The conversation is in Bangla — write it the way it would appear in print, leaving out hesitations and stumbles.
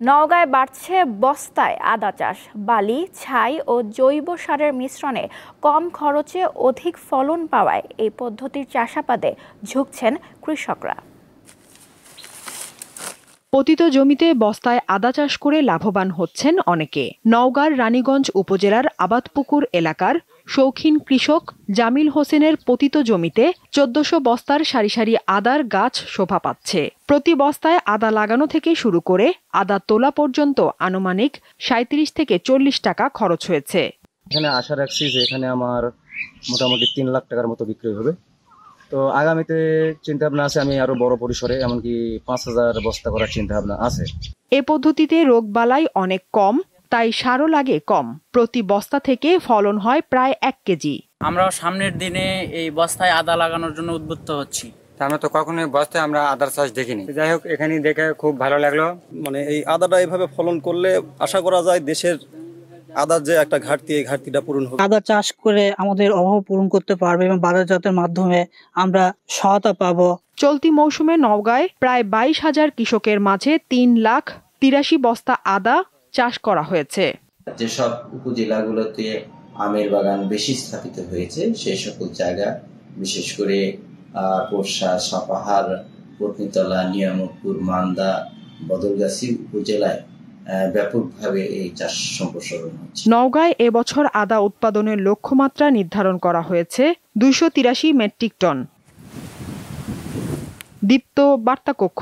নওগাঁয় বাড়ছে বস্তায় আদা চাষ। বালি, ছাই ও জৈব সারের মিশ্রণে কম খরচে অধিক ফলন পাওয়ায় এই পদ্ধতির চাষাবাদে ঝুঁকছেন কৃষকরা। পতিত জমিতে বস্তায় আদা চাষ করে লাভবান হচ্ছেন অনেকে। নওগাঁর রানীগঞ্জ উপজেলার আবাদপুকুর এলাকার শৌখিন কৃষক জামিল হোসেনের পতিত জমিতে ১৪০০ বস্তার সারি সারি আদার গাছ শোভা পাচ্ছে। প্রতি বস্তায় আদা লাগানো থেকে শুরু করে আদা তোলা পর্যন্ত আনুমানিক ৩৭ থেকে ৪০ টাকা খরচ হয়েছে। এখানে আশা রাখছি যে এখানে আমার মোটামুটি ৩ লাখ টাকার মতো বিক্রি হবে। তো আগামীতে চিন্তা ভাবনা আছে আমি আরো বড় পরিসরে এমনকি ৫,০০০ বস্তা করার চিন্তা ভাবনা আছে। এ পদ্ধতিতে রোগবালাই অনেক কম, তাই সারও লাগে কম। প্রতি বস্তা থেকে ফলন হয় প্রায় ১ কেজি। আমরাও সামনের দিনে এই বস্তায় আদা লাগানোর জন্য উদ্বুদ্ধ হচ্ছি। আমরা তো কখনোই বস্তায় আমরা আদার চাষ দেখিনি। যাই হোক, এখানে দেখে খুব ভালো লাগলো। এই আদাটা এইভাবে ফলন করলে আশা করা যায় দেশের আদার যে একটা ঘাটতি, এই ঘাটতিটা পূরণ হবে। আদা চাষ করে আমাদের অভাব পূরণ করতে পারবে এবং বাজারজাতের মাধ্যমে আমরা সহায়তা পাবো। চলতি মৌসুমে নওগাঁয় প্রায় ২২,০০০ কৃষকের মাঝে ৩,৮৩,০০০ বস্তা আদা চাষ করা হয়েছে। যেসব উপজেলাগুলোতে আমের বাগান বেশি স্থাপিত হয়েছে সেই সকল জায়গা, বিশেষ করে পোরশা, সাপাহার, পত্নীতলা, নিয়ামতপুর, মান্দা, বদলগাছি উপজেলায় ব্যাপকভাবে এই চাষ সম্প্রসারণ হচ্ছে। নওগাঁয় এবছর আদা উৎপাদনের লক্ষ্যমাত্রা নির্ধারণ করা হয়েছে ২৮৩ মেট্রিক টন। দীপ্ত বার্তা কক্ষ।